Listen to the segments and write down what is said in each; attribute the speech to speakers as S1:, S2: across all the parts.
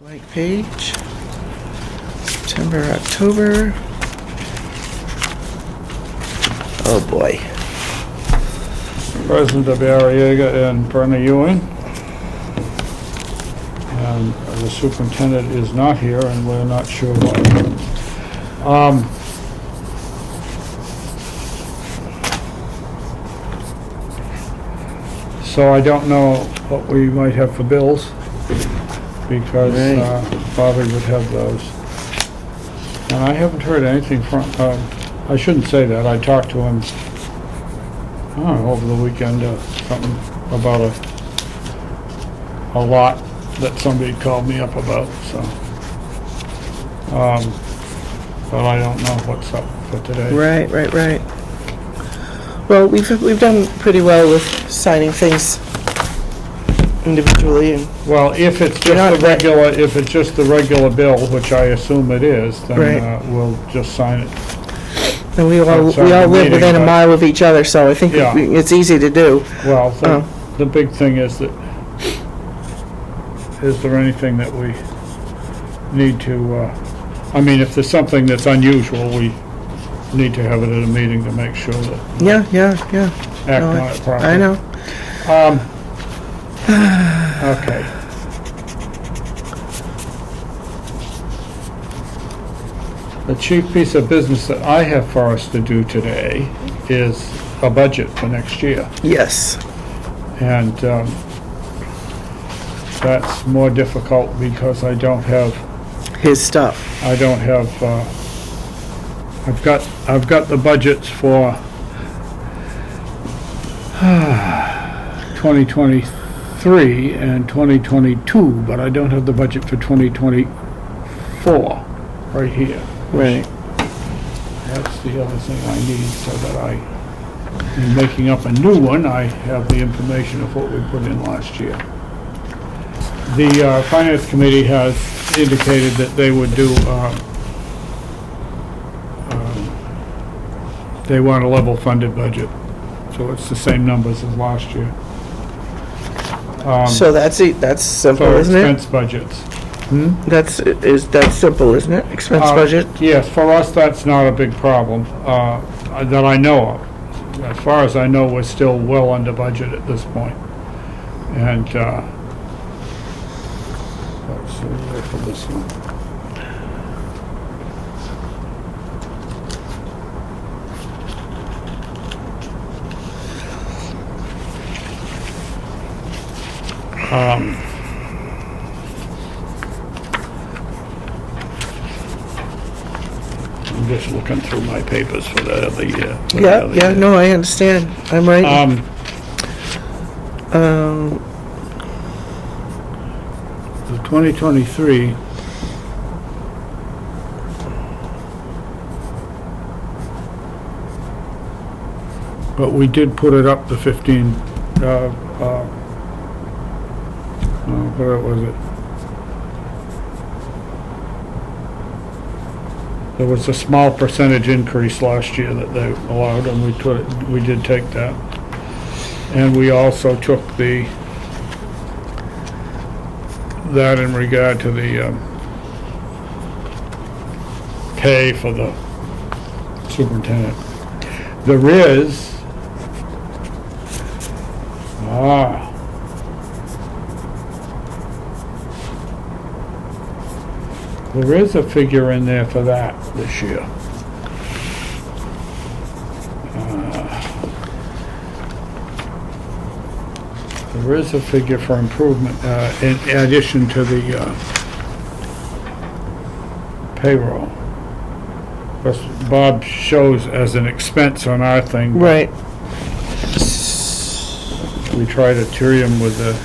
S1: Blank page. September, October. Oh boy.
S2: President of Arriaga and Brenna Ewing. And the superintendent is not here, and we're not sure why. So I don't know what we might have for bills, because Bobby would have those. And I haven't heard anything from, I shouldn't say that, I talked to him, I don't know, over the weekend, something about a lot that somebody called me up about, so. But I don't know what's up for today.
S1: Right. Well, we've done pretty well with signing things individually, and
S2: Well, if it's just the regular bill, which I assume it is, then
S1: Right.
S2: We'll just sign it.
S1: and we all
S2: Outside the
S1: live
S2: meeting,
S1: within a
S2: but-
S1: mile of each other, so I think
S2: Yeah.
S1: it's easy to do.
S2: Well,
S1: Oh.
S2: the big thing is that, is there anything that we need to, I mean, if there's something that's unusual, we need to have it at a meeting to make sure that
S1: Yeah.
S2: act
S1: No,
S2: on it properly.
S1: I know.
S2: Okay. The chief piece of business that I have for us to do today is a budget for next year.
S1: Yes.
S2: And that's more difficult because I don't have,
S1: His stuff.
S2: I've got the budgets for 2023 and 2022, but I don't have the budget for 2024 right here.
S1: Right.
S2: That's the other thing I need, so that in making up a new one, I have the information of what we put in last year. The Finance Committee has indicated that they would do, they want a level funded budget, so it's the same numbers as last year.
S1: So that's simple,
S2: For
S1: isn't it?
S2: expense budgets.
S1: That's simple, isn't it? Expense budget.
S2: Yes, for us, that's not a big problem, that I know of. As far as I know, we're still well under budget at this point. And, let's see, where for this one. I'm just looking through my papers for the other year.
S1: Yeah. No, I understand. I'm right.
S2: The 2023, but we did put it up to 15, where was it? There was a small percentage increase last year that they allowed, and we did take that. And we also took that in regard to the pay for the superintendent. There is, there is a figure in there for that this year. There is a figure for improvement, in addition to the payroll. Because Bob shows as an expense on our thing.
S1: Right.
S2: We try to tree him with the,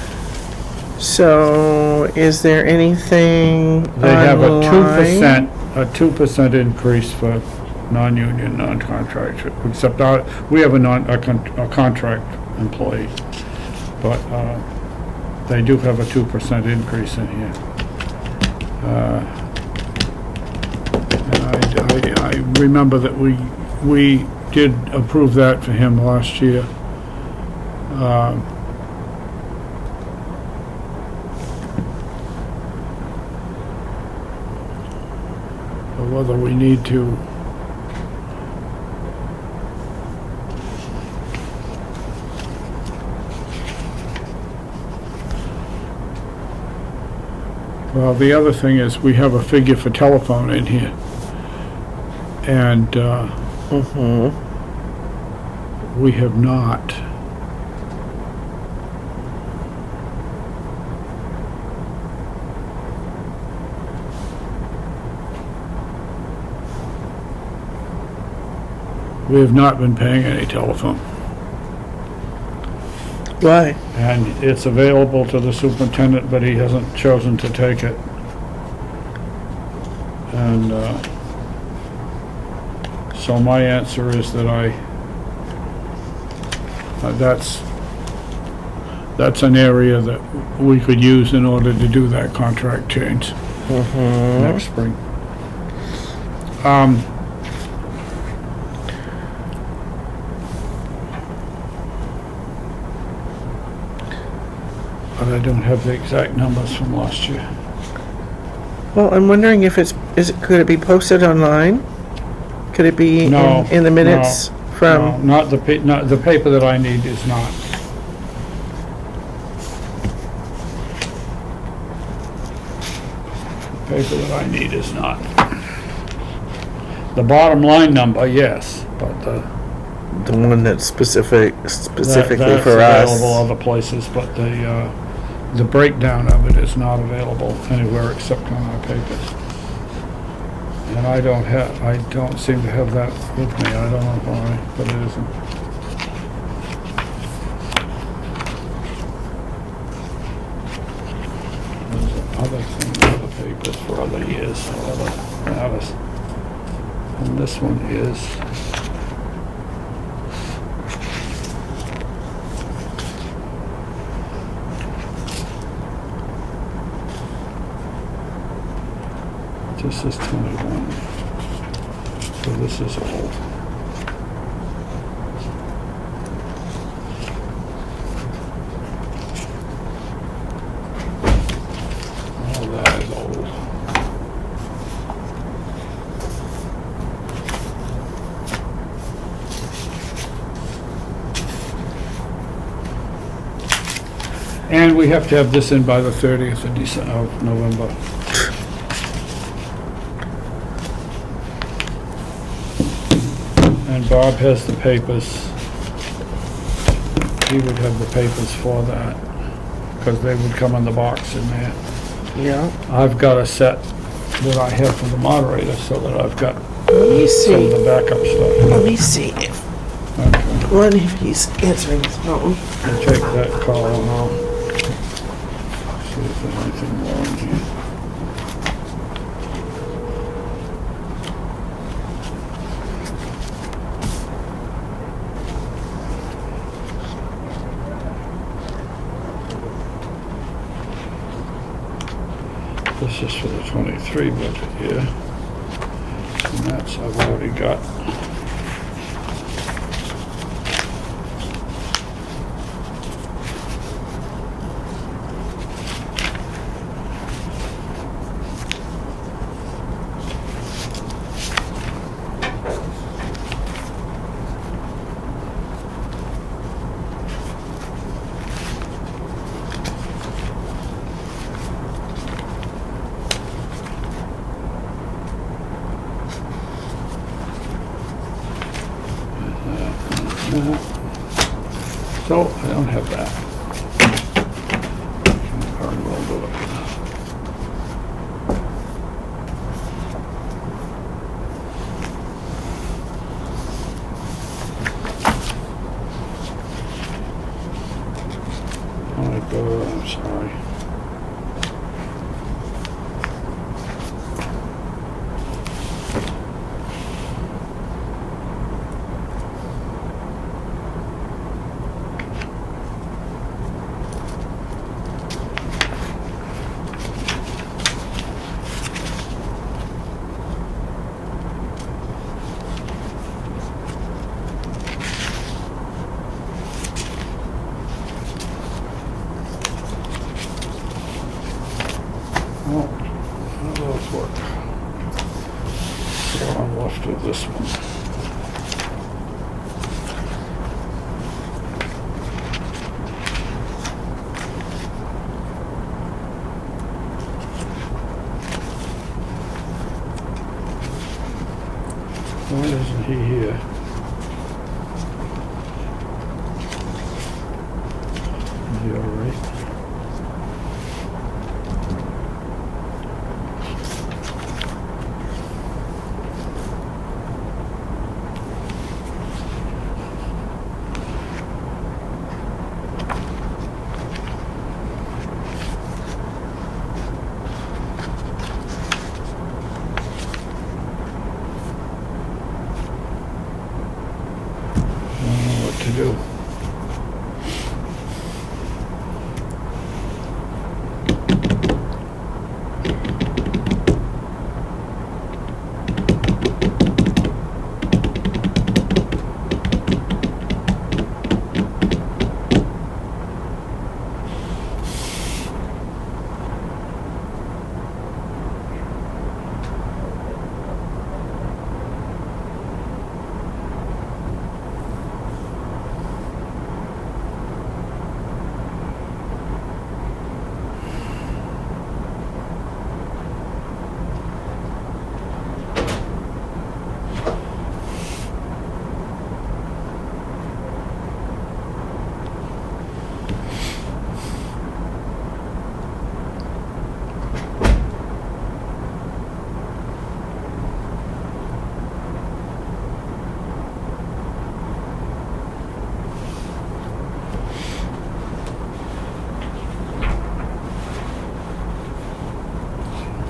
S1: So, is there anything
S2: they have a
S1: online?
S2: 2% increase for non-union, non-contract, except we have a contract employee. But they do have a 2% increase in here. And I remember that we did approve that for him last year. or whether we need to well, the other thing is we have a figure for telephone in here. And we have not. We have not been paying any telephone.
S1: Why?
S2: And it's available to the superintendent, but he hasn't chosen to take it. And so my answer is that that's an area that we could use in order to do that contract change next spring. But I don't have the exact numbers from last year.
S1: Well, I'm wondering if could it be posted online? Could it be
S2: No,
S1: in the minutes
S2: No,
S1: from?
S2: not the paper that I need is not. The paper that I need is not. The bottom line number, yes, but
S1: The one that's specifically
S2: that's
S1: for us.
S2: available other places, but the breakdown of it is not available anywhere except on our papers. And I don't seem to have that with me. I don't know why, but it isn't. There's other things, other papers for other years, other matters. And this one is this is 21, so this is old. Oh, that is old. And we have to have this in by the 30th of November. And Bob has the papers. He would have the papers for that, because they would come in the box in there.
S1: Yeah.
S2: I've got a set that I have for the moderator, so that I've got
S1: Let me
S2: some of
S1: see.
S2: the backup stuff.
S1: Let me see if if he's answering his phone.
S2: I'll take that call and I'll see if there's anything more in here. This is for the 23 budget here. And that's, I've already got. So, I don't have that. Very well do it. I'm sorry. Well, how do those work? So I'm left with this one. Why isn't he here? Is he all right? I don't know what to do.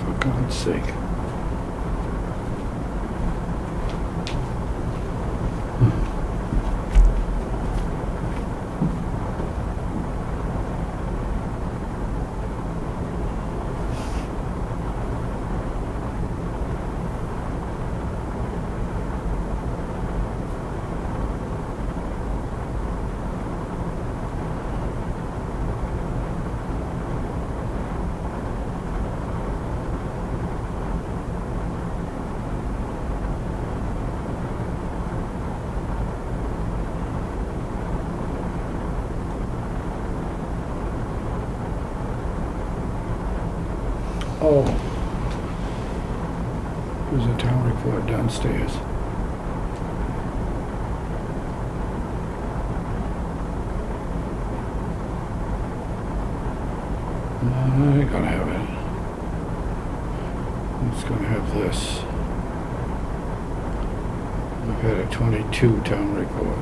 S2: For God's sake. Oh, there's a town report downstairs. I gotta have it. It's gonna have this. I've had a 22 town report.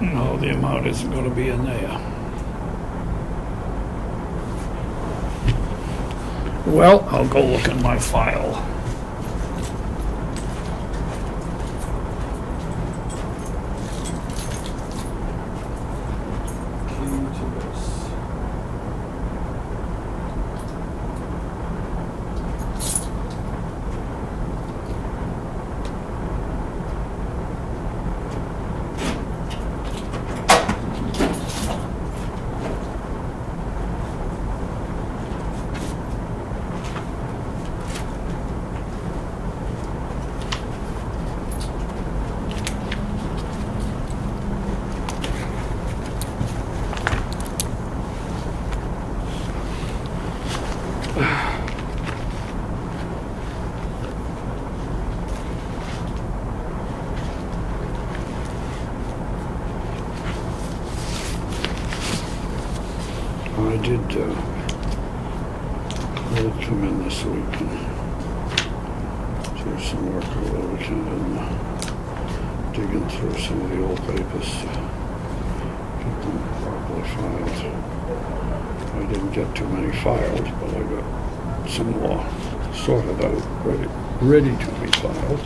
S2: No, the amount isn't going to be in there. Well, I'll go look in my file. Key to this. I did come in this week and do some work over the weekend and digging through some of the old papers to get them properly filed. I didn't get too many filed, but I got some more sorted out, ready to be filed.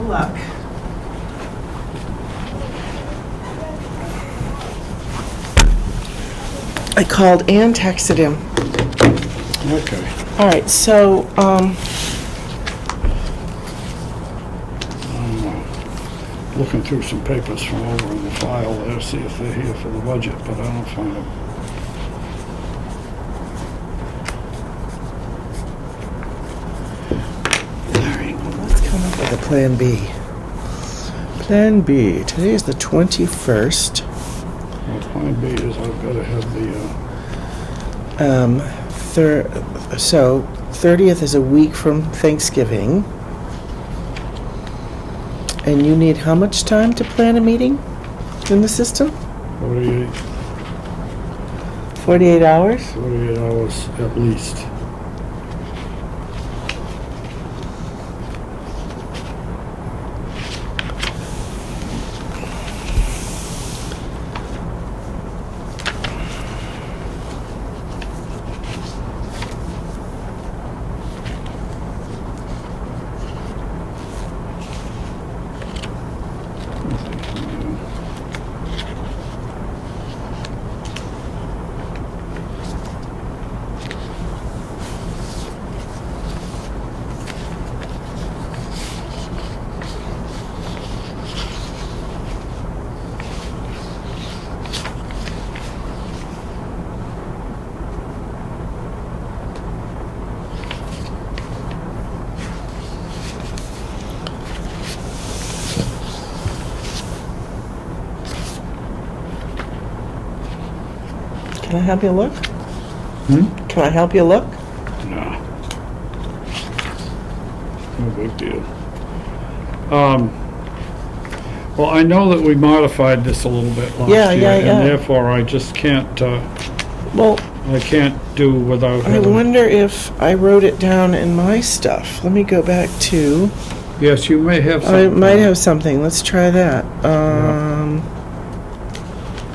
S1: luck. I called and texted him.
S2: Okay.
S1: All right, so,
S2: I'm looking through some papers from over in the file there, see if they're here for the budget, but I don't find them.
S1: all right, well, let's come up with a plan B. Plan B, today is the 21st.
S2: Well, plan B is I've got to have the,
S1: So 30th is a week from Thanksgiving. And you need how much time to plan a meeting in the system? 48 hours?
S2: 48 hours at least.
S1: Can I help you look?
S2: Hmm?
S1: Can I help you look?
S2: Nah. No big deal. Well, I know that we modified this a little bit last
S1: Yeah,
S2: year,
S1: yeah, yeah.
S2: and therefore I just can't,
S1: Well,
S2: I can't do without
S1: I
S2: having...
S1: wonder if I wrote it down in my stuff. Let me go back to,
S2: Yes, you may have
S1: I
S2: something.
S1: might have something. Let's try that.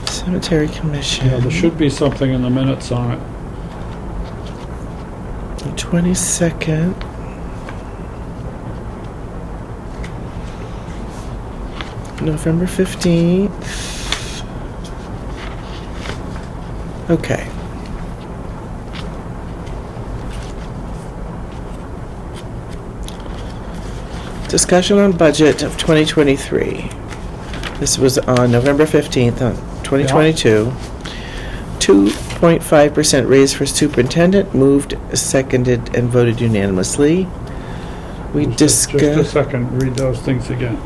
S1: Cemetery Commission.
S2: Yeah, there should be something in the minutes on it.
S1: The 22nd. November 15th. Okay. Discussion on budget of 2023. This was on November 15th, 2022. 2.5% raise for superintendent, moved, seconded, and voted unanimously. We
S2: Just a
S1: discussed
S2: second, read those things again.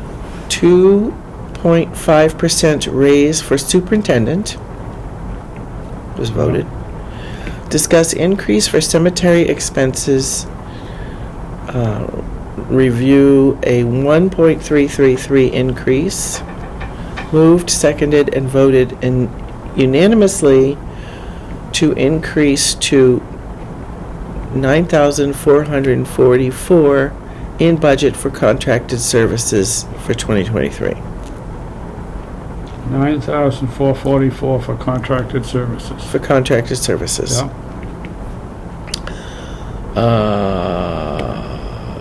S1: 2.5% raise for superintendent was voted. Discuss increase for cemetery expenses. Review a 1.333 increase. Moved, seconded, and voted unanimously to increase to $9,444 in budget for contracted services for 2023.
S2: $9,444 for contracted services.
S1: For contracted services.
S2: Yeah.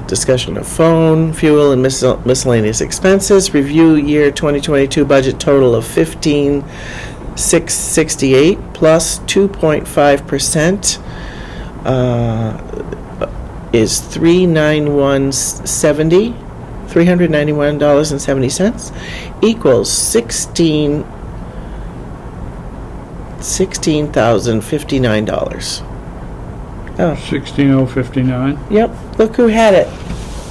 S1: Discussion of phone, fuel, and miscellaneous expenses. Review year 2022 budget total of $15,668 plus 2.5% is $391.70 equals $16,059. Oh,
S2: 16,059.
S1: yep, look who had it.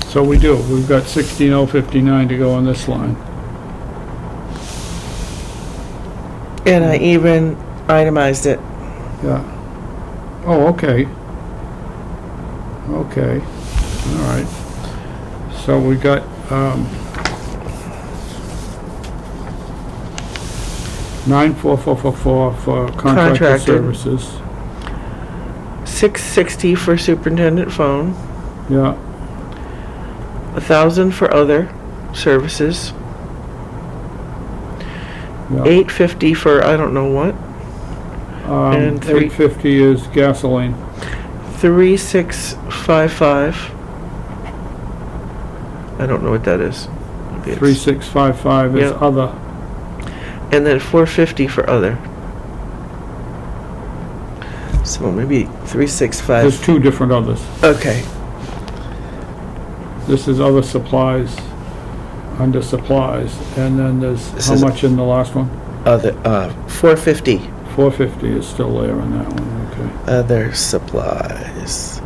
S2: So we do. We've got 16,059 to go on this line.
S1: And I even itemized it.
S2: Yeah. Oh, okay. Okay. All right. So we got, 94444 for contracted
S1: Contracted.
S2: services.
S1: $660 for superintendent phone,
S2: Yeah.
S1: $1,000 for other services,
S2: Yeah.
S1: $850 for I don't know what, and three-
S2: 850 is gasoline.
S1: 3655 I don't know what that is. Maybe it's-
S2: 3655 is
S1: Yeah.
S2: other.
S1: And then 450 for other. So maybe
S2: There's
S1: 365.
S2: two different others.
S1: Okay.
S2: This is other supplies, under supplies, and then there's,
S1: This
S2: how
S1: is-
S2: much in the last one?
S1: Other, 450.
S2: 450 is still there in that one, okay.
S1: Other supplies.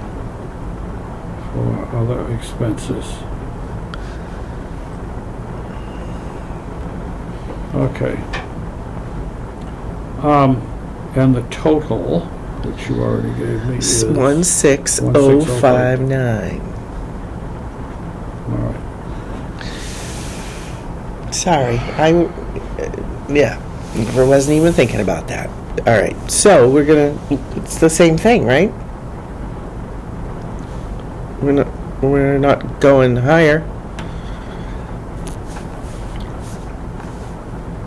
S2: For other expenses. Okay. And the total, which you already gave me, is...
S1: 16059.
S2: All right.
S1: Sorry, yeah, I wasn't even thinking about that. All right, so it's the same thing, right? We're not going higher.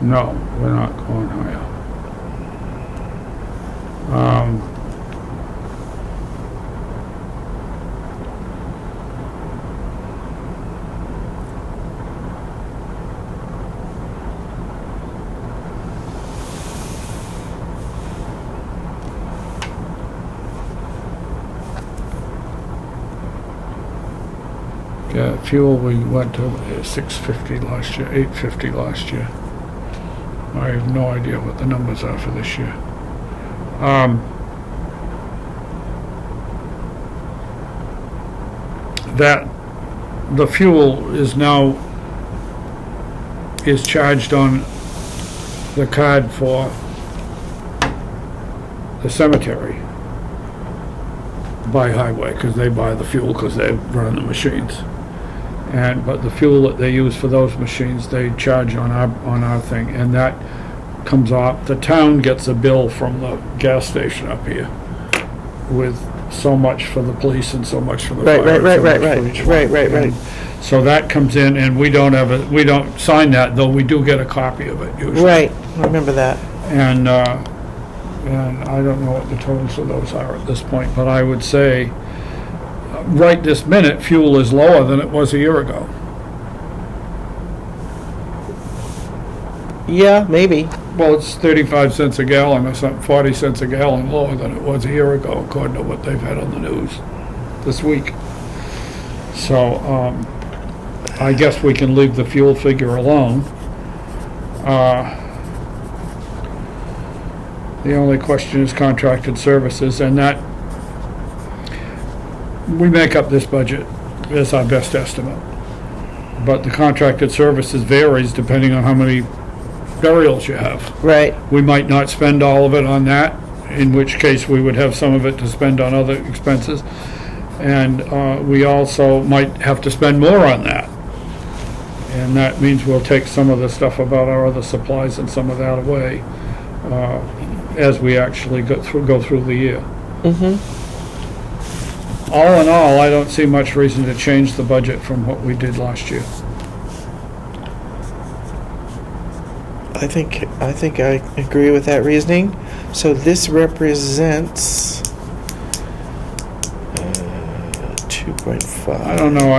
S2: No, we're not going higher. Yeah, fuel, we went to 650 last year, 850 last year. I have no idea what the numbers are for this year. That the fuel is charged on the card for the cemetery by highway, because they buy the fuel because they run the machines. But the fuel that they use for those machines, they charge on our thing, and that comes off. The town gets a bill from the gas station up here with so much for the police and so much for the fire.
S1: Right.
S2: so much for each one.
S1: Right.
S2: And so that comes in, and we don't sign that, though we do get a copy of it usually.
S1: Right, I remember that.
S2: And I don't know what the totals of those are at this point, but I would say, right this minute, fuel is lower than it was a year ago.
S1: Yeah, maybe.
S2: Well, it's 35 cents a gallon or something, 40 cents a gallon lower than it was a year ago, according to what they've had on the news this week. So, I guess we can leave the fuel figure alone. The only question is contracted services, and that we make up this budget as our best estimate. But the contracted services varies depending on how many burials you have.
S1: Right.
S2: We might not spend all of it on that, in which case we would have some of it to spend on other expenses. And we also might have to spend more on that. And that means we'll take some of the stuff about our other supplies and some of that away as we actually go through the year.
S1: Mm-hmm.
S2: All in all, I don't see much reason to change the budget from what we did last year.
S1: I think I agree with that reasoning. So this represents 2.5.
S2: I don't know,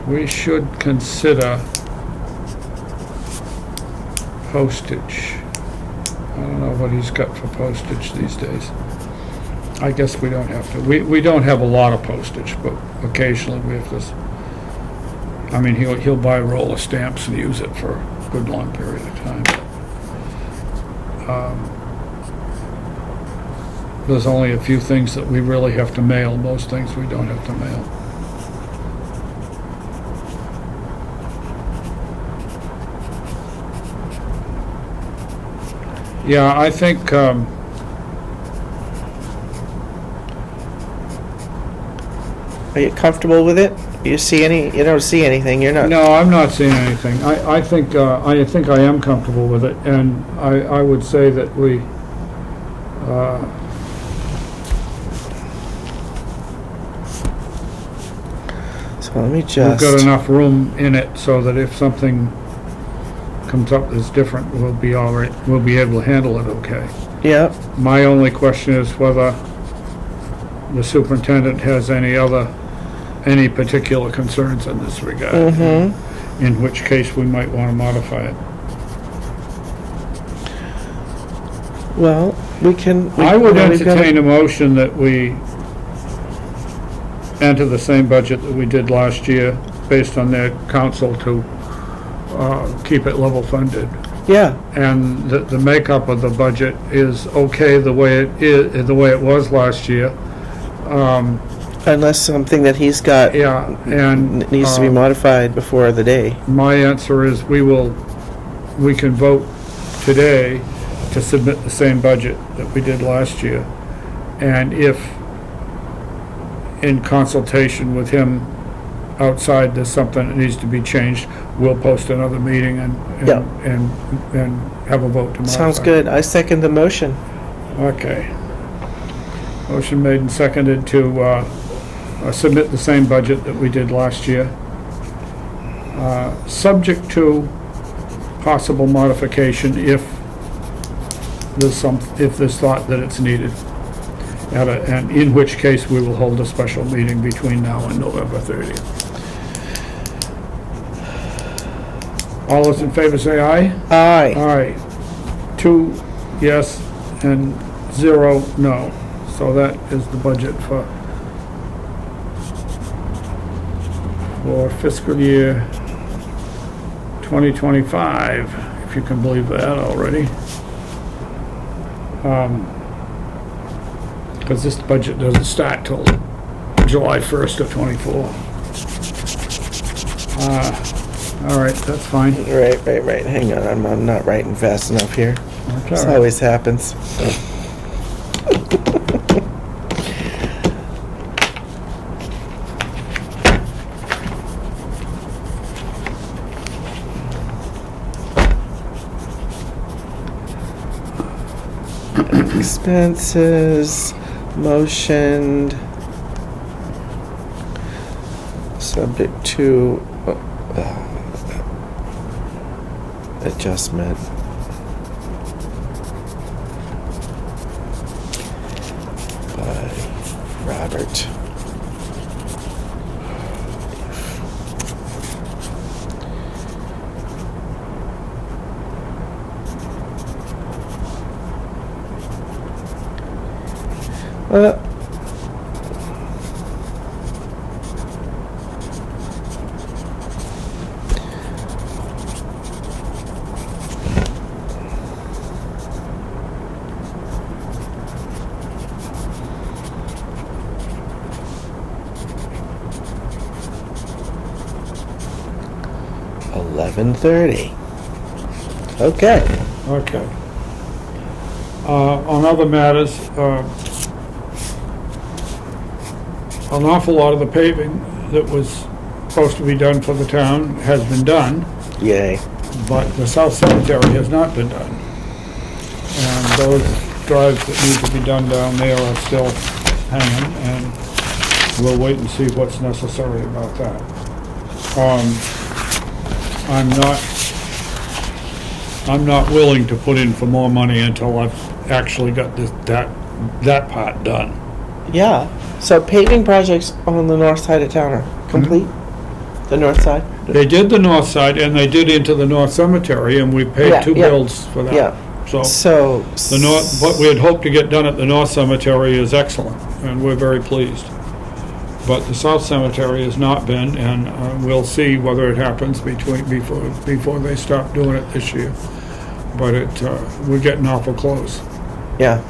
S2: we should consider postage. I don't know what he's got for postage these days. I guess we don't have to. We don't have a lot of postage, but occasionally we have to. I mean, he'll buy a roll of stamps and use it for a good long period of time. There's only a few things that we really have to mail. Most things we don't have to mail. Yeah, I think are
S1: you comfortable with it? You don't see anything, you're not.
S2: no, I'm not seeing anything. I think I am comfortable with it, and I would say that we
S1: So let me
S2: we've got
S1: just,
S2: enough room in it so that if something comes up that's different, we'll be all right. We'll be able to handle it okay.
S1: yeah,
S2: My only question is whether the superintendent has any particular concerns in this regard.
S1: Mm-hmm.
S2: In which case we might want to modify it.
S1: Well, we can.
S2: I would
S1: well, we've got
S2: entertain a motion that we enter the same budget that we did last year, based on their council to keep it level funded.
S1: Yeah,
S2: And the makeup of the budget is okay the way it is, the way it was last year.
S1: unless something that he's got
S2: Yeah, and
S1: needs to be modified before the day.
S2: my answer is we can vote today to submit the same budget that we did last year. And if, in consultation with him outside, there's something that needs to be changed, we'll post another meeting and
S1: Yeah.
S2: and have a vote to modify.
S1: Sounds good. I second the motion.
S2: Okay. Motion made and seconded to submit the same budget that we did last year. Subject to possible modification if there's thought that it's needed. And in which case we will hold a special meeting between now and November 30th. All those in favor say aye.
S1: Aye.
S2: Aye. 2 yes and 0 no. So that is the budget for fiscal year 2025, if you can believe that already. Because this budget doesn't start till July 1st of '24. All right, that's fine.
S1: Right. Hang on, I'm not writing fast enough here.
S2: That's
S1: This
S2: all right.
S1: always happens. Expenses, motioned, subject to adjustment. By Robert. Uh, $11:30. Okay.
S2: Okay. On other matters, an awful lot of the paving that was supposed to be done for the town has been done,
S1: Yay.
S2: but the South Cemetery has not been done. And those drives that need to be done down there are still hanging, and we'll wait and see what's necessary about that. I'm not willing to put in for more money until I've actually got that part done.
S1: Yeah. So paving projects on the north side of town are complete? The north side?
S2: They did the north side, and they did into the North Cemetery, and we paid
S1: Yeah,
S2: two
S1: yeah.
S2: bills for that.
S1: Yeah.
S2: So,
S1: So.
S2: the north, what we had hoped to get done at the North Cemetery is excellent, and we're very pleased. But the South Cemetery has not been, and we'll see whether it happens before they stop doing it this year. But we're getting awful close.
S1: Yeah.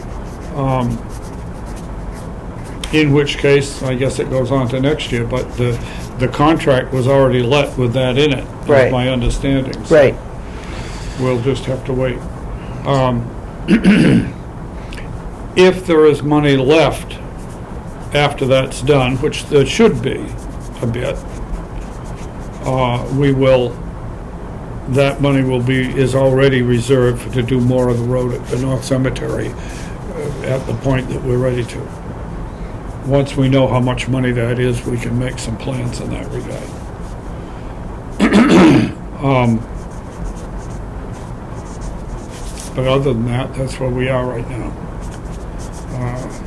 S2: In which case, I guess it goes on to next year, but the contract was already let with that in it,
S1: Right.
S2: is my understanding. So
S1: Right.
S2: we'll just have to wait. If there is money left after that's done, which there should be a bit, that money is already reserved to do more of the road at the North Cemetery at the point that we're ready to. Once we know how much money that is, we can make some plans in that regard. But other than that, that's where we are right now.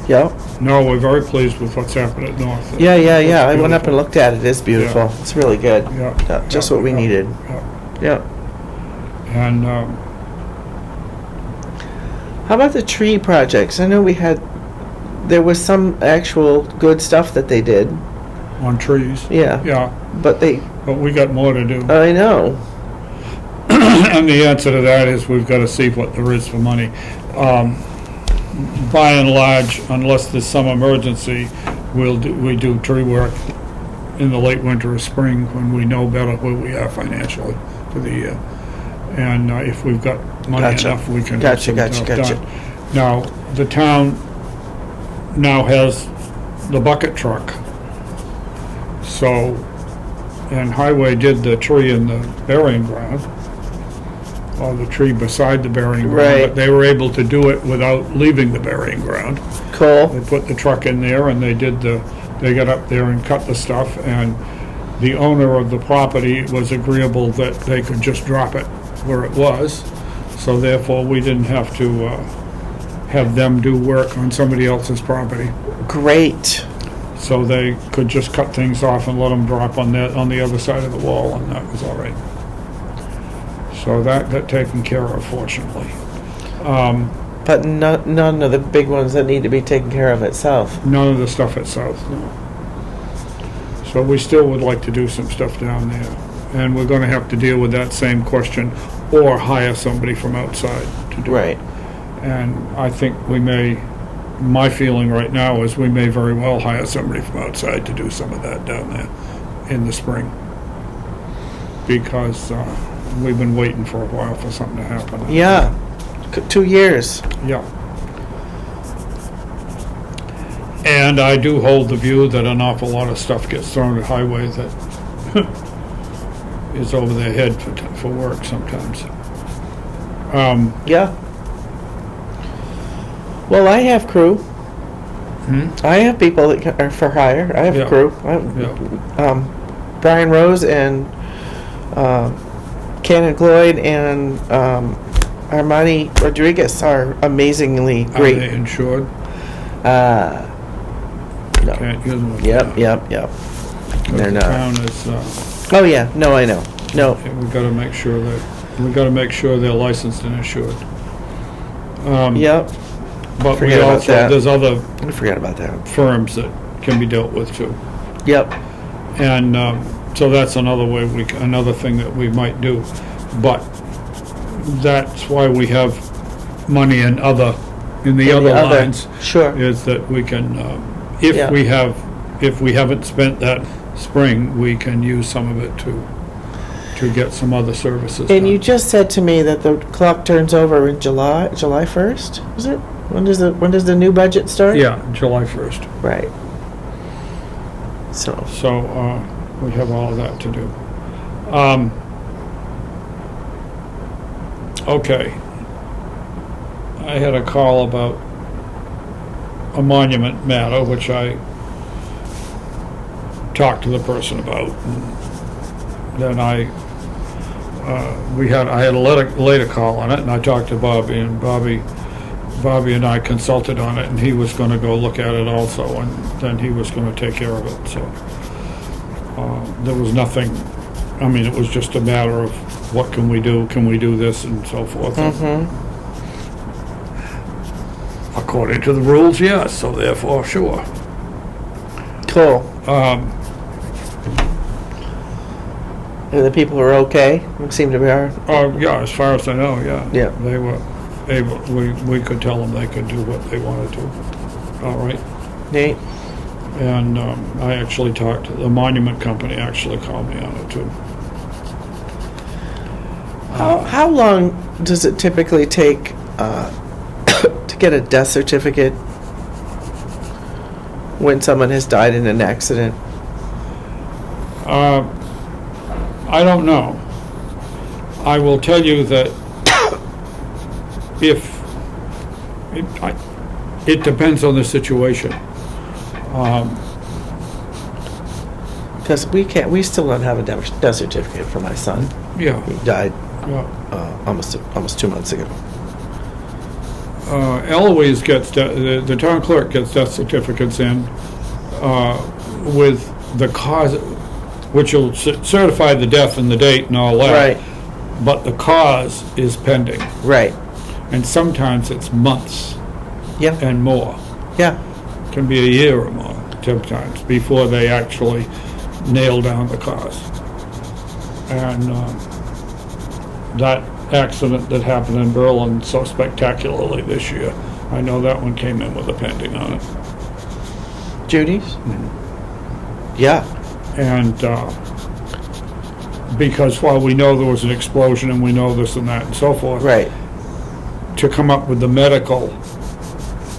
S1: Yep.
S2: No, we're very pleased with what's happened at North.
S1: Yeah, yeah, yeah. I
S2: It's
S1: went up and
S2: beautiful.
S1: looked at it. It's beautiful.
S2: Yeah.
S1: It's really good.
S2: Yeah.
S1: Just
S2: yeah,
S1: what we
S2: yeah,
S1: needed.
S2: yeah.
S1: Yeah.
S2: And,
S1: How about the tree projects? I know there was some actual good stuff that they did.
S2: on trees.
S1: Yeah.
S2: Yeah,
S1: But
S2: but we got more to do.
S1: I know.
S2: And the answer to that is we've got to see what there is for money. By and large, unless there's some emergency, we do tree work in the late winter or spring when we know better where we are financially for the year. And if we've got money
S1: Gotcha.
S2: enough, we can have
S1: Gotcha,
S2: some
S1: gotcha,
S2: stuff
S1: gotcha.
S2: done. Now, the town now has the bucket truck. So, and Highway did the tree in the burying ground, or the tree beside the burying ground.
S1: Right.
S2: But they were able to do it without leaving the burying ground.
S1: Cool.
S2: They put the truck in there and they got up there and cut the stuff, and the owner of the property was agreeable that they could just drop it where it was. So therefore, we didn't have to have them do work on somebody else's property.
S1: Great.
S2: So they could just cut things off and let them drop on the other side of the wall, and that was all right. So that got taken care of, fortunately.
S1: But none of the big ones that need to be taken care of itself.
S2: None of the stuff at South, no. So we still would like to do some stuff down there. And we're gonna have to deal with that same question, or hire somebody from outside to do it.
S1: Right.
S2: And I think my feeling right now is we may very well hire somebody from outside to do some of that down there in the spring. Because we've been waiting for a while for something to happen.
S1: Yeah. 2 years.
S2: Yeah. And I do hold the view that an awful lot of stuff gets thrown at Highway that is over their head for work sometimes.
S1: Yeah. Well, I have crew. I have people that are for hire. I have
S2: Yeah.
S1: crew.
S2: Yeah.
S1: Brian Rose and Cannon Gloyd and Armani Rodriguez are amazingly
S2: Are
S1: great.
S2: they insured?
S1: No.
S2: Can't use them.
S1: Yep. They're
S2: The
S1: not.
S2: town is,
S1: Oh yeah. No, I know. No.
S2: we've got to make sure they're licensed and insured.
S1: Yep.
S2: But we
S1: Forget about
S2: also,
S1: that.
S2: there's other
S1: I forgot about that.
S2: firms that can be dealt with too.
S1: Yep.
S2: And so that's another way another thing that we might do. But that's why we have money in the other lines,
S1: Sure.
S2: is that we can,
S1: Yeah.
S2: if we haven't spent that spring, we can use some of it to get some other services
S1: And
S2: done.
S1: you just said to me that the clock turns over in July 1st, is it? When does the new budget start?
S2: Yeah, July 1st.
S1: Right. So,
S2: So we have all of that to do. Okay. I had a call about a monument matter, which I talked to the person about. And then I had a later call on it, and I talked to Bobby, and Bobby and I consulted on it, and he was going to go look at it also, and then he was going to take care of it. So there was nothing. I mean, it was just a matter of what can we do? Can we do this and so forth? According to the rules, yes. So therefore, sure.
S1: cool. And the people are okay? Seem to be are?
S2: Yeah, as far as I know, yeah.
S1: Yeah.
S2: They were able. We could tell them they could do what they wanted to. All right.
S1: Nate?
S2: And I actually talked to the monument company. Actually called me on it too.
S1: How long does it typically take to get a death certificate when someone has died in an accident?
S2: I don't know. I will tell you that it depends on the situation.
S1: Because we still don't have a death certificate for my son.
S2: Yeah.
S1: He died
S2: Yeah.
S1: almost 2 months ago.
S2: Eloise gets, the town clerk gets death certificates in with the cause, which will certify the death and the date and all that.
S1: Right,
S2: But the cause is pending.
S1: right,
S2: And sometimes it's months
S1: yeah,
S2: and more.
S1: yeah,
S2: Can be a year or more, sometimes, before they actually nail down the cause. And that accident that happened in Berlin so spectacularly this year, I know that one came in with a pending on it.
S1: Judy's? Yeah,
S2: And because while we know there was an explosion and we know this and that and so forth,
S1: right,
S2: to come up with the medical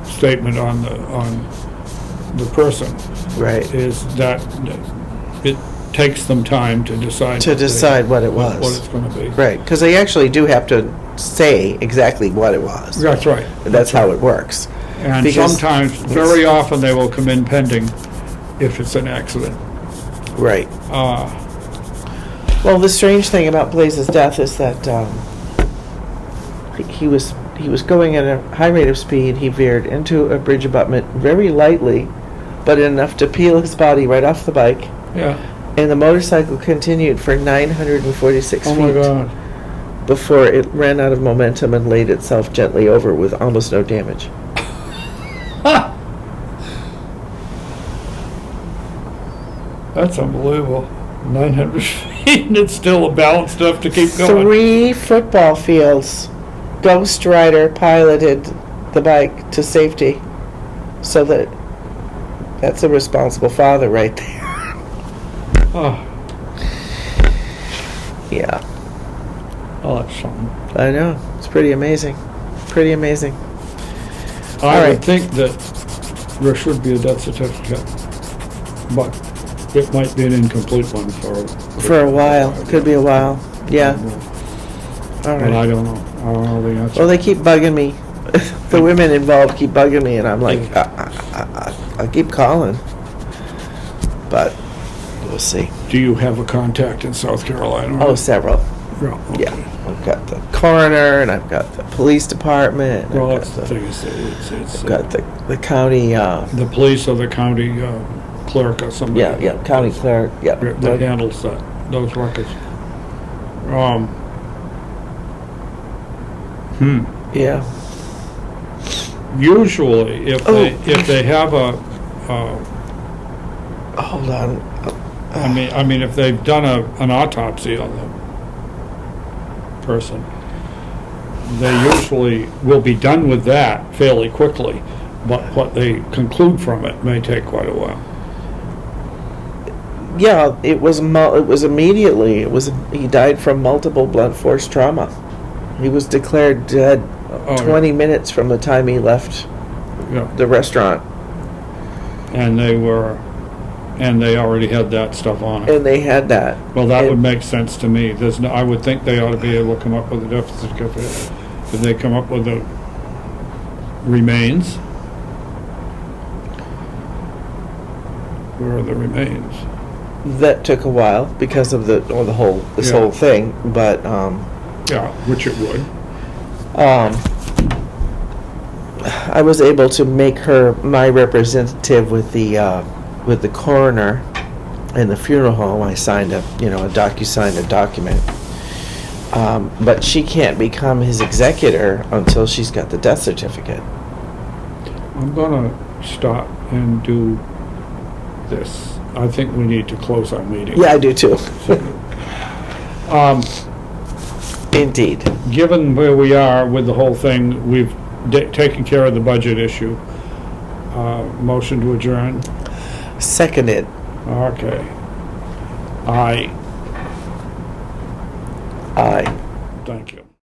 S2: statement on the person
S1: right,
S2: is that it takes them time to decide.
S1: to decide what it
S2: What
S1: was.
S2: it's gonna be.
S1: Right, because they actually do have to say exactly what it was.
S2: That's right.
S1: That's how it works.
S2: And
S1: Because-
S2: sometimes, very often, they will come in pending if it's an accident.
S1: Right.
S2: Uh,
S1: Well, the strange thing about Blaze's death is that he was going at a high rate of speed. He veered into a bridge abutment very lightly, but enough to peel his body right off the bike.
S2: yeah.
S1: And the motorcycle continued for 946
S2: Oh
S1: feet
S2: my God.
S1: before it ran out of momentum and laid itself gently over with almost no damage.
S2: That's unbelievable. 900 feet, and it's still balanced enough to keep going.
S1: 3 football fields. Ghost Rider piloted the bike to safety, so that's a responsible father right there.
S2: Oh,
S1: Yeah,
S2: oh, that's something.
S1: I know. It's pretty amazing. Pretty amazing.
S2: I
S1: All
S2: would
S1: right.
S2: think that there should be a death certificate, but it might be an incomplete one
S1: For a while. Could be a while. Yeah. All
S2: But I
S1: right.
S2: don't know. I don't know the answer.
S1: Well, they keep bugging me. The women involved keep bugging me, and I'm like, I'll keep calling. But we'll see.
S2: Do you have a contact in South Carolina?
S1: Oh, several.
S2: Yeah. Okay.
S1: Yeah. I've got the coroner, and I've got the police department. and
S2: Well,
S1: I've
S2: that's
S1: got
S2: the thing. It's
S1: I've got the county,
S2: the police or the county clerk or somebody.
S1: yeah, county clerk, yeah.
S2: That handles those records.
S1: Yeah.
S2: Usually, if
S1: Oh,
S2: they have a,
S1: Hold on.
S2: I mean, if they've done an autopsy on the person, they usually will be done with that fairly quickly, but what they conclude from it may take quite a while.
S1: Yeah, it was immediately. He died from multiple blunt force trauma. He was declared dead
S2: Oh,
S1: 20 minutes from the time he left
S2: Yeah,
S1: the restaurant,
S2: and they already had that stuff on it.
S1: and they had that.
S2: Well, that would
S1: and-
S2: make sense to me. I would think they ought to be able to come up with a death certificate. Did they come up with the remains? Where are the remains?
S1: That took a while because of this
S2: Yeah.
S1: whole thing, but
S2: Yeah, which it would.
S1: I was able to make her my representative with the coroner and the funeral home. I signed signed a document. But she can't become his executor until she's got the death certificate.
S2: I'm gonna stop and do this. I think we need to close our meeting.
S1: Yeah, I do too. Indeed.
S2: Given where we are with the whole thing, we've taken care of the budget issue. Motion to adjourn.
S1: Seconded.
S2: Okay. Aye.
S1: Aye.
S2: Thank you.